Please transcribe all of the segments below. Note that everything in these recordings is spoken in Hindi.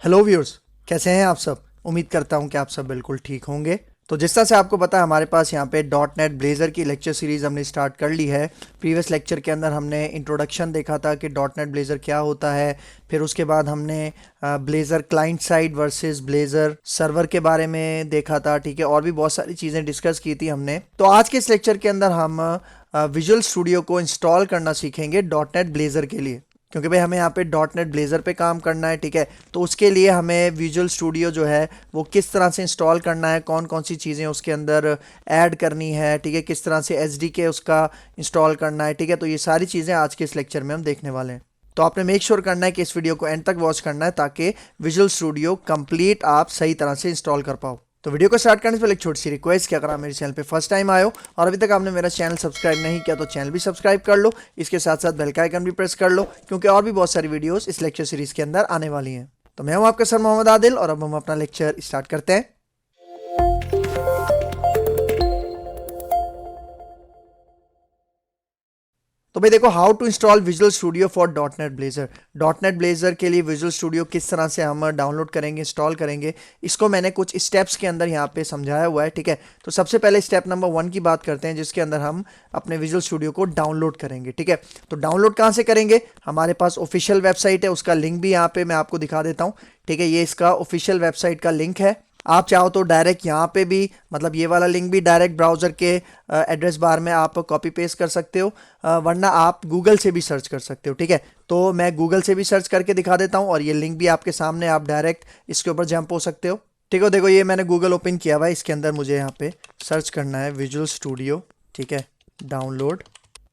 हेलो व्यूअर्स, कैसे हैं आप सब। उम्मीद करता हूं कि आप सब बिल्कुल ठीक होंगे। तो जिस तरह से आपको पता है, हमारे पास यहाँ पे डॉट नेट ब्लेज़र की लेक्चर सीरीज़ हमने स्टार्ट कर ली है। प्रीवियस लेक्चर के अंदर हमने इंट्रोडक्शन देखा था कि डॉट नेट ब्लेज़र क्या होता है। फिर उसके बाद हमने blazer client side versus blazer server के बारे में देखा था, ठीक है। और भी बहुत सारी चीज़ें डिस्कस की थी हमने। तो आज के इस लेक्चर के अंदर हम विजुअल स्टूडियो को इंस्टॉल करना सीखेंगे डॉट नेट ब्लेज़र के लिए, क्योंकि भाई हमें यहाँ पे डॉट नेट ब्लेज़र पे काम करना है, ठीक है। तो उसके लिए हमें विजुअल स्टूडियो जो है वो किस तरह से इंस्टॉल करना है, कौन कौन सी चीज़ें उसके अंदर ऐड करनी है, ठीक है, किस तरह से एसडीके उसका इंस्टॉल करना है, ठीक है। तो ये सारी चीज़ें आज के इस लेक्चर में हम देखने वाले हैं। तो आपने मेक श्योर करना है कि इस वीडियो को एंड तक वॉच करना है, ताकि विजुअल स्टूडियो कंप्लीट आप सही तरह से इंस्टॉल कर पाओ। तो वीडियो को स्टार्ट करने से पहले एक छोटी सी रिक्वेस्ट कि अगर आप मेरे चैनल पे फर्स्ट टाइम आए हो और अभी तक आपने मेरा चैनल सब्सक्राइब नहीं किया तो चैनल भी सब्सक्राइब कर लो। इसके साथ साथ बेल का आइकन भी प्रेस कर लो, क्योंकि और भी बहुत सारी वीडियोस इस लेक्चर सीरीज के अंदर आने वाली हैं। तो मैं हूं आपका सर मोहम्मद आदिल और अब हम अपना लेक्चर स्टार्ट करते हैं। तो भाई देखो, how to install Visual Studio for dot net Blazor. Dot net Blazor के लिए विजुअल स्टूडियो किस तरह से हम डाउनलोड करेंगे, इंस्टॉल करेंगे, इसको मैंने कुछ स्टेप्स के अंदर यहाँ पे समझाया हुआ है, ठीक है। तो सबसे पहले स्टेप नंबर 1 की बात करते हैं, जिसके अंदर हम अपने विजुअल स्टूडियो को डाउनलोड करेंगे, ठीक है। तो डाउनलोड कहाँ से करेंगे? हमारे पास ऑफिशियल वेबसाइट है, उसका लिंक भी यहाँ पे मैं आपको दिखा देता हूँ, ठीक है। ये इसका ऑफिशियल वेबसाइट का लिंक है। आप चाहो तो डायरेक्ट यहाँ पे भी, मतलब ये वाला लिंक भी डायरेक्ट ब्राउज़र के एड्रेस बार में आप कॉपी पेस्ट कर सकते हो, वरना आप गूगल से भी सर्च कर सकते हो, ठीक है। तो मैं गूगल से भी सर्च करके दिखा देता हूँ और ये लिंक भी आपके सामने, आप डायरेक्ट इसके ऊपर जंप हो सकते हो, ठीक है। देखो ये मैंने गूगल ओपन किया हुआ है, इसके अंदर मुझे यहाँ पे सर्च करना है विजुअल स्टूडियो, ठीक है, डाउनलोड,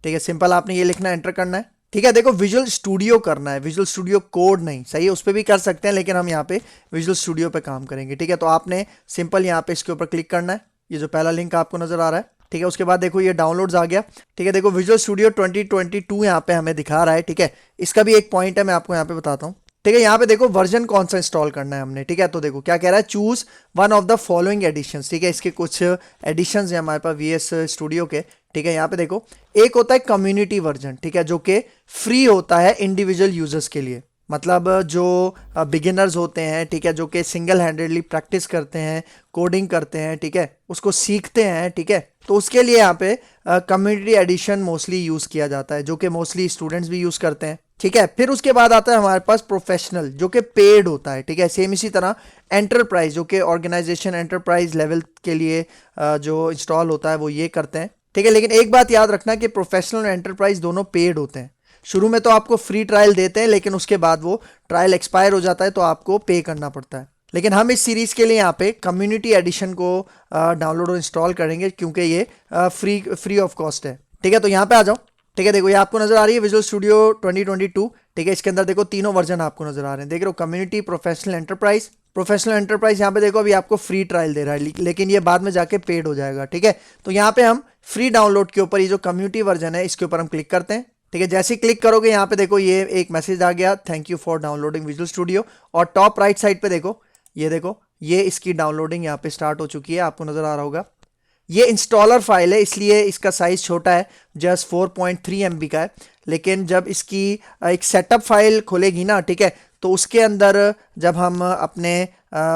ठीक है। सिंपल आपने ये लिखना, एंटर करना है, ठीक है। देखो विजुअल स्टूडियो करना है, विजुअल स्टूडियो कोड नहीं, सही है, उस पर भी कर सकते हैं, लेकिन हम यहाँ पे विजुअल स्टूडियो पे काम करेंगे, ठीक है। तो आपने सिंपल यहाँ पे इसके ऊपर क्लिक करना है, ये जो पहला लिंक आपको नजर आ रहा है, ठीक है। उसके बाद देखो ये डाउनलोड्स आ गया, ठीक है। देखो विजुअल स्टूडियो 2022 यहाँ पे हमें दिखा रहा है, ठीक है। इसका भी एक पॉइंट है, मैं आपको यहाँ पे बताता हूँ, ठीक है। यहाँ पे देखो वर्जन कौन सा इंस्टॉल करना है हमने, ठीक है। तो देखो क्या कह रहा है, choose one of the following editions, ठीक है। इसके कुछ एडिशंस हैं हमारे पास वीएस स्टूडियो के, ठीक है। यहाँ पे देखो एक होता है कम्युनिटी वर्जन, ठीक है, जो कि फ्री होता है इंडिविजुअल यूजर्स के लिए, मतलब जो बिगिनर्स होते हैं, ठीक है, जो कि सिंगल हैंडेडली प्रैक्टिस करते हैं, कोडिंग करते हैं, ठीक है, उसको सीखते हैं, ठीक है। तो उसके लिए यहाँ पे कम्युनिटी एडिशन मोस्टली यूज़ किया जाता है, जो कि मोस्टली स्टूडेंट्स भी यूज़ करते हैं, ठीक है। फिर उसके बाद आता है हमारे पास प्रोफेशनल, जो कि पेड होता है, ठीक है। सेम इसी तरह एंटरप्राइज, जो कि ऑर्गेनाइजेशन एंटरप्राइज लेवल के लिए जो इंस्टॉल होता है वो ये करते हैं, ठीक है। लेकिन एक बात याद रखना कि प्रोफेशनल और एंटरप्राइज दोनों पेड होते हैं। शुरू में तो आपको फ्री ट्रायल देते हैं, लेकिन उसके बाद वो ट्रायल एक्सपायर हो जाता है तो आपको पे करना पड़ता है। लेकिन हम इस सीरीज के लिए यहाँ पे कम्युनिटी एडिशन को डाउनलोड और इंस्टॉल करेंगे, क्योंकि ये फ्री ऑफ कॉस्ट है, ठीक है। तो यहाँ पे आ जाओ, ठीक है। देखो ये आपको नजर आ रही है विजुअल स्टूडियो 2022, ठीक है। इसके अंदर देखो तीनों वर्जन आपको नजर आ रहे हैं, देख रहे हो, community, professional, enterprise. Professional enterprise यहाँ पे देखो अभी आपको फ्री ट्रायल दे रहा है, लेकिन ये बाद में जाके पेड हो जाएगा, ठीक है। तो यहाँ पे हम फ्री डाउनलोड के ऊपर ये जो कम्युनिटी वर्जन है इसके ऊपर हम क्लिक करते हैं, ठीक है। जैसे ही क्लिक करोगे यहाँ पे देखो ये एक मैसेज आ गया, thank you for downloading visual studio. और टॉप राइट साइड पे देखो, ये देखो ये इसकी डाउनलोडिंग यहाँ पे स्टार्ट हो चुकी है, आपको नजर आ रहा होगा। ये इंस्टॉलर फाइल है, इसलिए इसका साइज छोटा है, जस्ट 4.3 MB का है। लेकिन जब इसकी एक सेटअप फाइल खुलेगी ना, ठीक है, तो उसके अंदर जब हम अपने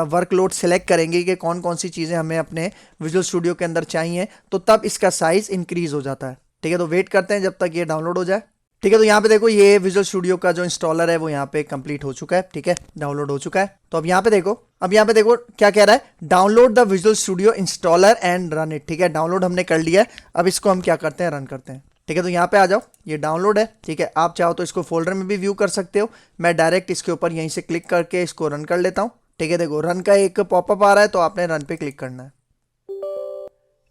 वर्कलोड सेलेक्ट करेंगे कि कौन कौन सी चीज़ें हमें अपने विजुअल स्टूडियो के अंदर चाहिए, तो तब इसका साइज इंक्रीज हो जाता है, ठीक है। तो वेट करते हैं जब तक ये डाउनलोड हो जाए, ठीक है। तो यहाँ पे देखो ये विजुअल स्टूडियो का जो इंस्टॉलर है वो यहाँ पे कंप्लीट हो चुका है, ठीक है, डाउनलोड हो चुका है। तो अब यहाँ पे देखो, अब यहाँ पे देखो क्या कह रहा है, download the visual studio installer and run it, ठीक है। डाउनलोड हमने कर लिया है, अब इसको हम क्या करते हैं, रन करते हैं, ठीक है। तो यहाँ पे आ जाओ, ये डाउनलोड है, ठीक है। आप चाहो तो इसको फोल्डर में भी व्यू कर सकते हो, मैं डायरेक्ट इसके ऊपर यहीं से क्लिक करके इसको रन कर लेता हूँ, ठीक है। देखो रन का एक पॉपअप आ रहा है, तो आपने रन पे क्लिक करना है,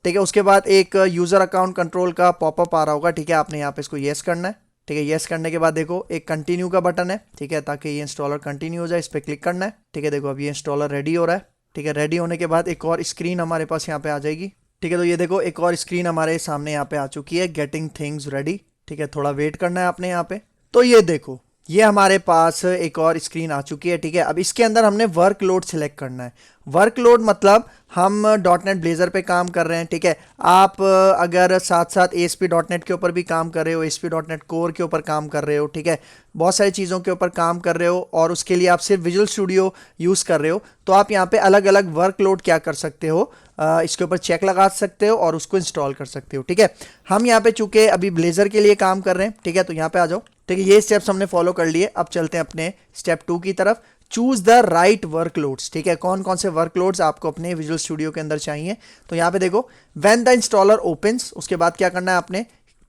ठीक है। उसके बाद एक यूजर अकाउंट कंट्रोल का पॉपअप आ रहा होगा, ठीक है, आपने यहाँ पे इसको येस करना है, ठीक है। येस करने के बाद देखो एक कंटिन्यू का बटन है, ठीक है, ताकि ये इंस्टॉलर कंटिन्यू हो जाए, इस पर क्लिक करना है, ठीक है। देखो अब ये इंस्टॉलर रेडी हो रहा है, ठीक है। रेडी होने के बाद एक और स्क्रीन हमारे पास यहाँ पे आ जाएगी, ठीक है। तो ये देखो एक और स्क्रीन हमारे सामने यहाँ पे आ चुकी है, गेटिंग थिंग्स रेडी, ठीक है। थोड़ा वेट करना है आपने यहाँ पे, तो ये देखो ये हमारे पास एक और स्क्रीन आ चुकी है, ठीक है। अब इसके अंदर हमने वर्कलोड सिलेक्ट करना है। वर्कलोड मतलब हम डॉट नेट ब्लेजर पे काम कर रहे हैं, ठीक है। आप अगर साथ साथ एएसपी डॉट नेट के ऊपर भी काम कर रहे हो, एएसपी डॉट नेट कोर के ऊपर काम कर रहे हो, ठीक है, बहुत सारी चीज़ों के ऊपर काम कर रहे हो और उसके लिए आप सिर्फ विजुअल स्टूडियो यूज़ कर रहे हो, तो आप यहाँ पे अलग अलग वर्कलोड क्या कर सकते हो, इसके ऊपर चेक लगा सकते हो और उसको इंस्टॉल कर सकते हो, ठीक है। हम यहाँ पे चूंकि अभी ब्लेजर के लिए काम कर रहे हैं, ठीक है, तो यहाँ पे आ जाओ, ठीक है। ये स्टेप्स हमने फॉलो कर लिए। अब चलते हैं अपने स्टेप 2 की तरफ। चूज द राइट वर्कलोड्स, ठीक है, कौन कौन से वर्कलोड्स आपको अपने विजुअल स्टूडियो के अंदर चाहिए। तो यहाँ पे देखो, व्हेन द इंस्टॉलर ओपन्स, उसके बाद क्या करना है आपने,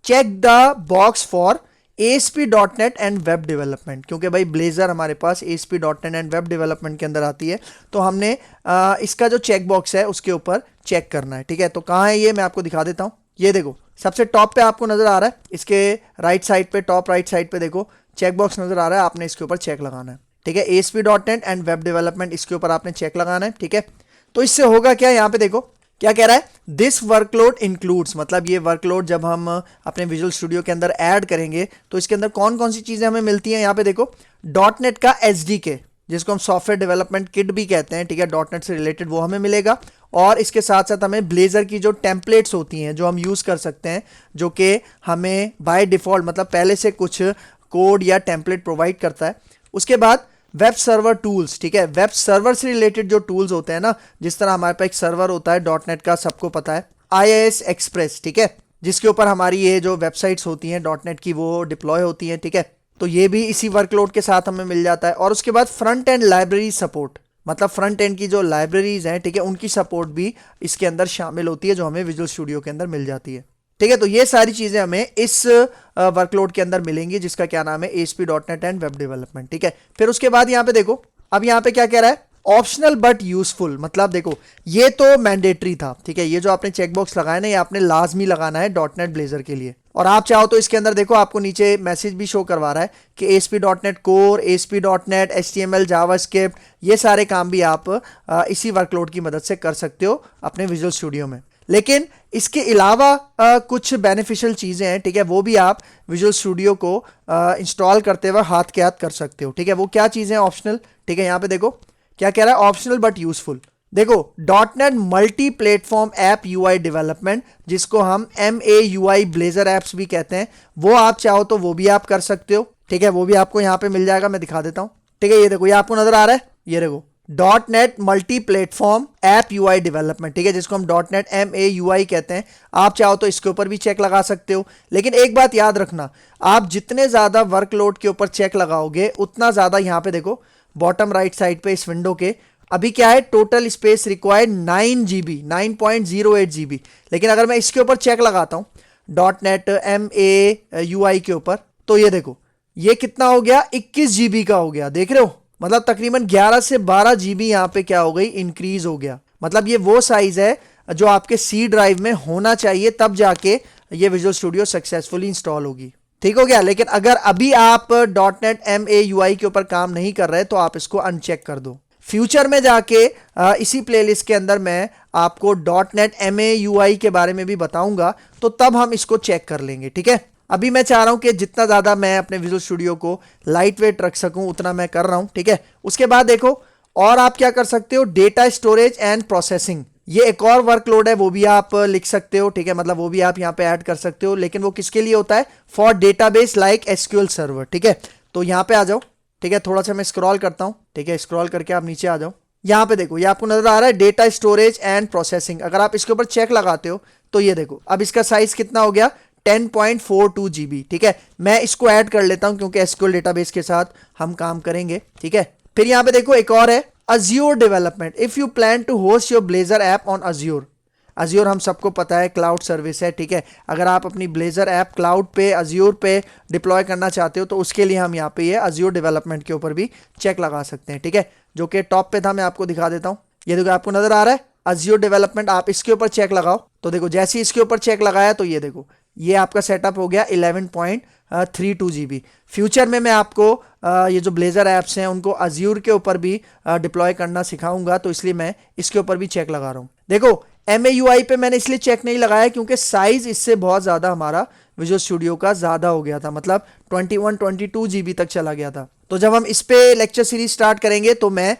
check the box for ASP.NET and web development, क्योंकि भाई ब्लेजर हमारे पास ASP.NET एंड वेब डेवलपमेंट के अंदर आती है, तो हमने इसका जो चेक बॉक्स है उसके ऊपर चेक करना है, ठीक है। तो कहाँ है ये, मैं आपको दिखा देता हूँ। ये देखो, सबसे टॉप पे आपको नजर आ रहा है, इसके राइट साइड पे, टॉप राइट साइड पे देखो चेक बॉक्स नजर आ रहा है, आपने इसके ऊपर चेक लगाना है, ठीक है। ASP.NET एंड वेब डेवलपमेंट, इसके ऊपर आपने चेक लगाना है, ठीक है। तो इससे होगा क्या, यहाँ पे देखो क्या कह रहा है, दिस वर्कलोड इंक्लूड्स, मतलब ये वर्कलोड जब हम अपने विजुअल स्टूडियो के अंदर ऐड करेंगे तो इसके अंदर कौन कौन सी चीजें हमें मिलती हैं। यहाँ पे देखो, डॉट नेट का SDK, जिसको हम सॉफ्टवेयर डेवलपमेंट किट भी कहते हैं, ठीक है, डॉट नेट से रिलेटेड, वो हमें मिलेगा। और इसके साथ साथ हमें ब्लेजर की जो टेम्पलेट्स होती हैं जो हम यूज़ कर सकते हैं, जो कि हमें बाय डिफ़ॉल्ट मतलब पहले से कुछ कोड या टेम्पलेट प्रोवाइड करता है। उसके बाद वेब सर्वर टूल्स, ठीक है, वेब सर्वर से रिलेटेड जो टूल्स होते हैं ना, जिस तरह हमारे पास एक सर्वर होता है डॉट नेट का, सबको पता है, IIS एक्सप्रेस, ठीक है, जिसके ऊपर हमारी ये जो वेबसाइट्स होती हैं डॉट नेट की वो डिप्लॉय होती हैं, ठीक है। तो ये भी इसी वर्कलोड के साथ हमें मिल जाता है। और उसके बाद फ्रंट एंड लाइब्रेरी सपोर्ट, मतलब फ्रंट एंड की जो लाइब्रेरीज हैं, ठीक है, उनकी सपोर्ट भी इसके अंदर शामिल होती है, जो हमें विजुअल स्टूडियो के अंदर मिल जाती है, ठीक है। तो ये सारी चीजें हमें इस वर्कलोड के अंदर मिलेंगी, जिसका क्या नाम है, ASP.NET एंड वेब डेवलपमेंट, ठीक है। फिर उसके बाद यहाँ पे देखो, अब यहाँ पे क्या कह रहा है, ऑप्शनल बट यूजफुल, मतलब देखो ये तो मैंडेटरी था, ठीक है, ये जो आपने चेकबॉक्स लगाया ना, ये आपने लाजमी लगाना है डॉट नेट ब्लेजर के लिए। और आप चाहो तो इसके अंदर देखो, आपको नीचे मैसेज भी शो करवा रहा है कि ASP.NET core, ASP.NET, HTML, JavaScript, ये सारे काम भी आप इसी वर्कलोड की मदद से कर सकते हो अपने विजुअल स्टूडियो में। लेकिन इसके अलावा कुछ बेनिफिशियल चीज़ें हैं, ठीक है, वो भी आप विजुअल स्टूडियो को इंस्टॉल करते हुए हाथ के हाथ कर सकते हो, ठीक है। वो क्या चीज़ें हैं ऑप्शनल, ठीक है, यहाँ पे देखो क्या कह रहा है, ऑप्शनल बट यूजफुल। देखो, dot net multi platform app UI development, जिसको हम MAUI ब्लेजर ऐप्स भी कहते हैं, वो आप चाहो तो वो भी आप कर सकते हो, ठीक है, वो भी आपको यहाँ पे मिल जाएगा, मैं दिखा देता हूँ, ठीक है। ये देखो, ये आपको नजर आ रहा है, ये देखो dot net multi platform app UI development, ठीक है, जिसको हम डॉट नेट MAUI कहते हैं। आप चाहो तो इसके ऊपर भी चेक लगा सकते हो। लेकिन एक बात याद रखना, आप जितने ज़्यादा वर्कलोड के ऊपर चेक लगाओगे, उतना ज़्यादा, यहाँ पे देखो बॉटम राइट साइड पे इस विंडो के, अभी क्या है, total space required 9 GB, 9.08 GB। लेकिन अगर मैं इसके ऊपर चेक लगाता हूँ डॉट नेट MAUI के ऊपर, तो ये देखो ये कितना हो गया, 21 GB का हो गया, देख रहे हो, मतलब तकरीबन 11 से 12 GB यहाँ पे क्या हो गई, इंक्रीज हो गया। मतलब ये वो साइज है जो आपके C ड्राइव में होना चाहिए, तब जाके ये विजुअल स्टूडियो सक्सेसफुली इंस्टॉल होगी, ठीक हो गया। लेकिन अगर अभी आप डॉट नेट MAUI के ऊपर काम नहीं कर रहे तो आप इसको अनचेक कर दो। फ्यूचर में जाके इसी प्लेलिस्ट के अंदर मैं आपको डॉट नेट MAUI के बारे में भी बताऊंगा, तो तब हम इसको चेक कर लेंगे, ठीक है। अभी मैं चाह रहा हूं कि जितना ज़्यादा मैं अपने विजुअल स्टूडियो को लाइट वेट रख सकूं, उतना मैं कर रहा हूं, ठीक है। उसके बाद देखो, और आप क्या कर सकते हो, डेटा स्टोरेज एंड प्रोसेसिंग, ये एक और वर्कलोड है, वो भी आप लिख सकते हो, ठीक है, मतलब वो भी आप यहाँ पे ऐड कर सकते हो। लेकिन वो किसके लिए होता है, for database like SQL server, ठीक है। तो यहाँ पे आ जाओ, ठीक है, थोड़ा सा मैं स्क्रॉल करता हूँ, ठीक है, स्क्रॉल करके आप नीचे आ जाओ। यहाँ पे देखो, ये आपको नजर आ रहा है डेटा स्टोरेज एंड प्रोसेसिंग। अगर आप इसके ऊपर चेक लगाते हो तो ये देखो, अब इसका साइज कितना हो गया, 10.42 GB, ठीक है। मैं इसको ऐड कर लेता हूं क्योंकि SQL डेटाबेस के साथ हम काम करेंगे, ठीक है। फिर यहां पे देखो एक और है, Azure development, if you plan to host your Blazor app on Azure। Azure हम सबको पता है क्लाउड सर्विस है, ठीक है। अगर आप अपनी ब्लेजर ऐप क्लाउड पे, Azure पे डिप्लॉय करना चाहते हो, तो उसके लिए हम यहाँ पे ये Azure डेवलपमेंट के ऊपर भी चेक लगा सकते हैं, ठीक है, जो कि टॉप पे था। मैं आपको दिखा देता हूँ, ये देखो आपको नजर आ रहा है Azure डेवलपमेंट, आप इसके ऊपर चेक लगाओ, तो देखो जैसे ही इसके ऊपर चेक लगाया तो ये देखो ये आपका सेटअप हो गया 11.32 GB। फ्यूचर में मैं आपको ये जो ब्लेजर ऐप्स हैं उनको Azure के ऊपर भी डिप्लॉय करना सिखाऊंगा, तो इसलिए मैं इसके ऊपर भी चेक लगा रहा हूँ। देखो MAUI पे मैंने इसलिए चेक नहीं लगाया क्योंकि साइज इससे बहुत ज़्यादा हमारा विजुअल स्टूडियो का ज़्यादा हो गया था, मतलब 22 GB तक चला गया था। तो जब हम इस पे लेक्चर सीरीज स्टार्ट करेंगे तो मैं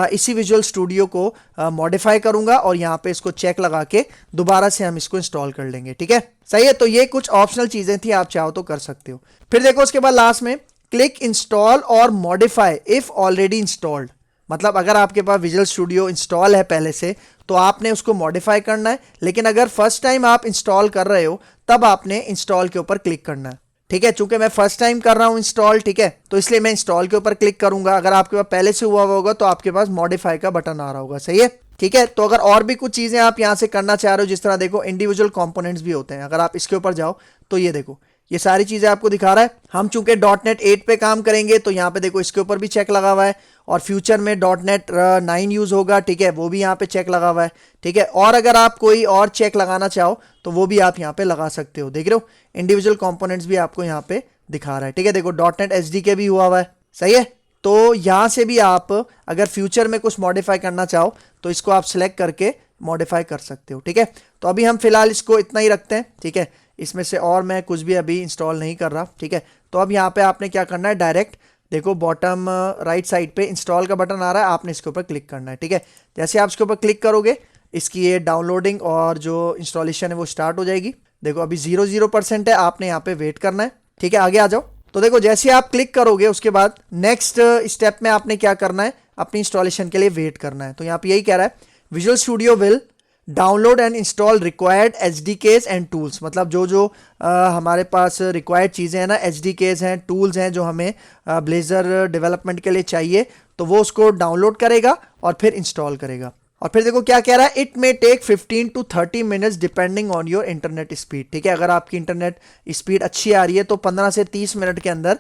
इसी विजुअल स्टूडियो को मॉडिफाई करूंगा और यहाँ पे इसको चेक लगा के दोबारा से हम इसको इंस्टॉल कर लेंगे, ठीक है। सही है, तो ये कुछ ऑप्शनल चीज़ें थी, आप चाहो तो कर सकते हो। फिर देखो उसके बाद लास्ट में क्लिक इंस्टॉल और मॉडिफाई इफ ऑलरेडी इंस्टॉल्ड, मतलब अगर आपके पास विजुअल स्टूडियो इंस्टॉल है पहले से तो आपने उसको मॉडिफाई करना है, लेकिन अगर फर्स्ट टाइम आप इंस्टॉल कर रहे हो तब आपने इंस्टॉल के ऊपर क्लिक करना है, ठीक है। चूंकि मैं फर्स्ट टाइम कर रहा हूं इंस्टॉल, ठीक है, तो इसलिए मैं इंस्टॉल के ऊपर क्लिक करूंगा। अगर आपके पास पहले से हुआ होगा तो आपके पास मॉडिफाई का बटन आ रहा होगा, सही है, ठीक है। तो अगर और भी कुछ चीजें आप यहां से करना चाह रहे हो, जिस तरह देखो इंडिविजुअल कंपोनेंट्स भी होते हैं, अगर आप इसके ऊपर जाओ तो ये देखो ये सारी चीजें आपको दिखा रहा है। हम चूंकि .NET 8 पे काम करेंगे तो यहाँ पे देखो इसके ऊपर भी चेक लगा हुआ है, और फ्यूचर में .NET 9 यूज होगा, ठीक है, वो भी यहाँ पे चेक लगा हुआ है, ठीक है। और अगर आप कोई और चेक लगाना चाहो तो वो भी आप यहाँ पे लगा सकते हो। देख रहे हो इंडिविजुअल कंपोनेंट्स भी आपको यहाँ पे दिखा रहा है, ठीक है। देखो .NET SDK भी हुआ हुआ है, सही है। तो यहाँ से भी आप अगर फ्यूचर में कुछ मॉडिफाई करना चाहो तो इसको आप सिलेक्ट करके मॉडिफाई कर सकते हो, ठीक है। तो अभी हम फिलहाल इसको इतना ही रखते हैं, ठीक है। इसमें से और मैं कुछ भी अभी इंस्टॉल नहीं कर रहा, ठीक है। तो अब यहाँ पे आपने क्या करना है, डायरेक्ट देखो बॉटम राइट साइड पे इंस्टॉल का बटन आ रहा है, आपने इसके ऊपर क्लिक करना है, ठीक है। जैसे आप इसके ऊपर क्लिक करोगे इसकी ये डाउनलोडिंग और जो इंस्टॉलेशन है वो स्टार्ट हो जाएगी। देखो अभी 0% है, आपने यहाँ पे वेट करना है, ठीक है। आगे आ जाओ। तो देखो जैसे आप क्लिक करोगे उसके बाद नेक्स्ट स्टेप में आपने क्या करना है, अपनी इंस्टॉलेशन के लिए वेट करना है। तो यहाँ पे यही कह रहा है visual studio will download and install required SDKs and tools, मतलब जो जो हमारे पास रिक्वायर्ड चीज़ें हैं ना, SDKs हैं, टूल्स हैं जो हमें ब्लेजर डेवलपमेंट के लिए चाहिए, तो वो उसको डाउनलोड करेगा और फिर इंस्टॉल करेगा। और फिर देखो क्या कह रहा है, it may take 15 to 30 minutes depending on your internet speed, ठीक है। अगर आपकी इंटरनेट स्पीड अच्छी आ रही है तो 15 से 30 मिनट के अंदर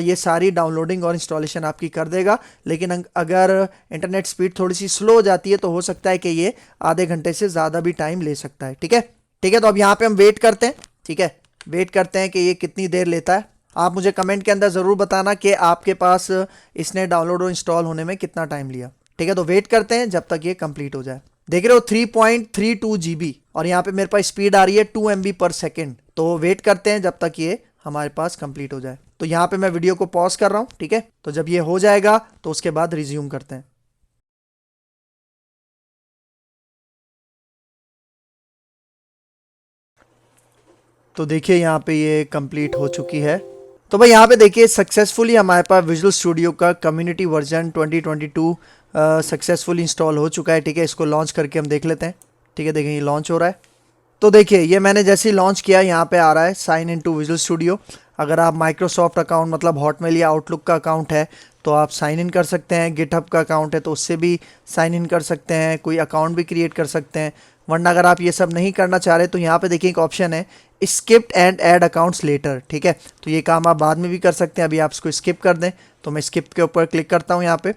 ये सारी डाउनलोडिंग और इंस्टॉलेशन आपकी कर देगा। लेकिन अगर इंटरनेट स्पीड थोड़ी सी स्लो हो जाती है तो हो सकता है कि ये आधे घंटे से ज़्यादा भी टाइम ले सकता है, ठीक है, ठीक है। तो अब यहाँ पे हम वेट करते हैं, ठीक है, वेट करते हैं कि ये कितनी देर लेता है। आप मुझे कमेंट के अंदर ज़रूर बताना कि आपके पास इसने डाउनलोड और इंस्टॉल होने में कितना टाइम लिया, ठीक है। तो वेट करते हैं जब तक ये कंप्लीट हो जाए। देख रहे हो 3.32 GB और यहाँ पे मेरे पास स्पीड आ रही है 2 MB पर सेकेंड। तो वेट करते हैं जब तक ये हमारे पास कंप्लीट हो जाए। तो यहाँ पे मैं वीडियो को पॉज कर रहा हूँ, ठीक है। तो जब ये हो जाएगा तो उसके बाद रिज्यूम करते हैं। तो देखिए यहाँ पे ये कंप्लीट हो चुकी है। तो भाई यहाँ पे देखिए सक्सेसफुली हमारे पास विजुअल स्टूडियो का कम्युनिटी वर्जन 2022 सक्सेसफुली इंस्टॉल हो चुका है, ठीक है। इसको लॉन्च करके हम देख लेते हैं, ठीक है। देखिए ये लॉन्च हो रहा है। तो देखिए ये मैंने जैसे ही लॉन्च किया यहाँ पे आ रहा है sign in to Visual Studio. अगर आप माइक्रोसॉफ्ट अकाउंट मतलब हॉटमेल या आउटलुक का अकाउंट है तो आप साइन इन कर सकते हैं, गिटहब का अकाउंट है तो उससे भी साइन इन कर सकते हैं, कोई अकाउंट भी क्रिएट कर सकते हैं। वरना अगर आप ये सब नहीं करना चाह रहे तो यहाँ पे देखिए एक ऑप्शन है skipped and add accounts later, ठीक है। तो ये काम आप बाद में भी कर सकते हैं, अभी आप इसको स्किप कर दें। तो मैं स्किप के ऊपर क्लिक करता हूँ यहाँ पे।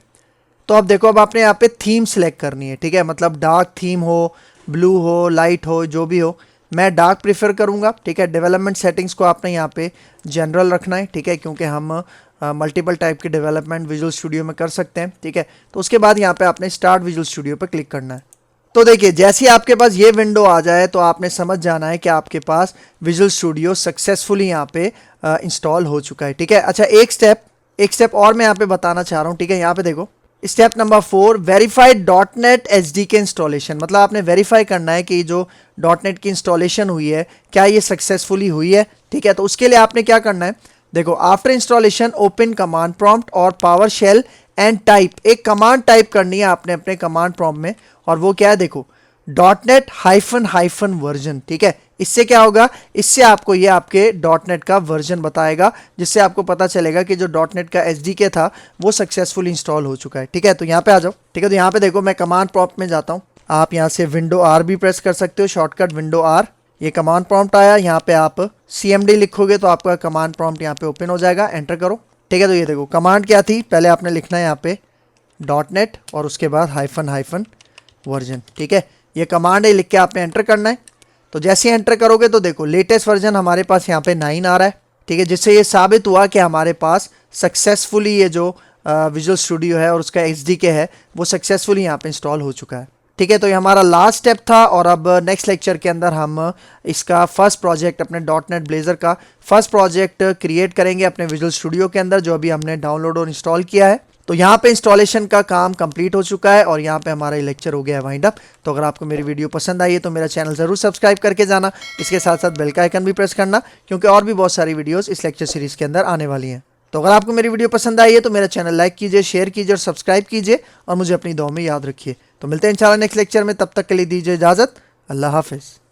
तो अब देखो अब आपने यहाँ पे थीम सेलेक्ट करनी है, ठीक है, मतलब डार्क थीम हो, ब्लू हो, लाइट हो, जो भी हो। मैं डार्क प्रीफर करूँगा, ठीक है। डेवलपमेंट सेटिंग्स को आपने यहाँ पे जनरल रखना है, ठीक है, क्योंकि हम मल्टीपल टाइप की डेवलपमेंट विजुअल स्टूडियो में कर सकते हैं, ठीक है। तो उसके बाद यहाँ पे आपने स्टार्ट विजुअल स्टूडियो पर क्लिक करना है। तो देखिए जैसे ही आपके पास ये विंडो आ जाए तो आपने समझ जाना है कि आपके पास विजुअल स्टूडियो सक्सेसफुली यहाँ पे इंस्टॉल हो चुका है, ठीक है। अच्छा एक स्टेप और मैं यहाँ पे बताना चाह रहा हूँ, ठीक है। यहाँ पे देखो step number 4 verified .NET SDK installation, मतलब आपने वेरीफाई करना है कि जो .NET की इंस्टॉलेशन हुई है क्या ये सक्सेसफुली हुई है, ठीक है। तो उसके लिए आपने क्या करना है, देखो after installation open command prompt और पावर शेल एंड टाइप, एक कमांड टाइप करनी है आपने अपने कमांड प्रॉम्प्ट में, और वो क्या है देखो .NET वर्जन, ठीक है। इससे क्या होगा, इससे आपको ये आपके .NET का वर्जन बताएगा, जिससे आपको पता चलेगा कि जो .NET का SDK था वो सक्सेसफुली इंस्टॉल हो चुका है, ठीक है। तो यहाँ पे आ जाओ, ठीक है। तो यहाँ पे देखो मैं कमांड प्रॉम्प्ट में जाता हूँ, आप यहाँ से विंडो R भी प्रेस कर सकते हो, शॉर्टकट विंडो R। ये कमांड प्रॉम्प्ट आया, यहाँ पे आप CMD लिखोगे तो आपका कमांड प्रॉम्प्ट यहाँ पे ओपन हो जाएगा, एंटर करो, ठीक है। तो ये देखो कमांड क्या थी, पहले आपने लिखना है यहाँ पे .NET और उसके बाद हाइफन वर्जन, ठीक है। ये कमांड है, लिख के आपने एंटर करना है। तो जैसे ही एंटर करोगे तो देखो लेटेस्ट वर्जन हमारे पास यहाँ पे 9 आ रहा है, ठीक है, जिससे ये साबित हुआ कि हमारे पास सक्सेसफुली ये जो विजुअल स्टूडियो है और उसका SDK है वो सक्सेसफुली यहाँ पे इंस्टॉल हो चुका है, ठीक है, तो ये हमारा लास्ट स्टेप था और अब नेक्स्ट लेक्चर के अंदर हम इसका फर्स्ट प्रोजेक्ट अपने डॉट नेट ब्लेजर का फर्स्ट प्रोजेक्ट क्रिएट करेंगे अपने विजुअल स्टूडियो के अंदर, जो अभी हमने डाउनलोड और इंस्टॉल किया है। तो यहाँ पे इंस्टॉलेशन का काम कंप्लीट हो चुका है और यहाँ पे हमारा ये लेक्चर हो गया है वाइंड अप। तो अगर आपको मेरी वीडियो पसंद आई है तो मेरा चैनल ज़रूर सब्सक्राइब करके जाना, इसके साथ साथ बेल का आइकन भी प्रेस करना, क्योंकि और भी बहुत सारी वीडियोज़ इस लेक्चर सीरीज़ के अंदर आने वाली हैं। तो अगर आपको मेरी वीडियो पसंद आई है तो मेरा चैनल लाइक कीजिए, शेयर कीजिए और सब्सक्राइब कीजिए और मुझे अपनी दुआ में याद रखिए। तो मिलते हैं इंशाल्लाह नेक्स्ट लेक्चर में, तब तक के लिए दीजिए इजाज़त। अल्लाह हाफिज़।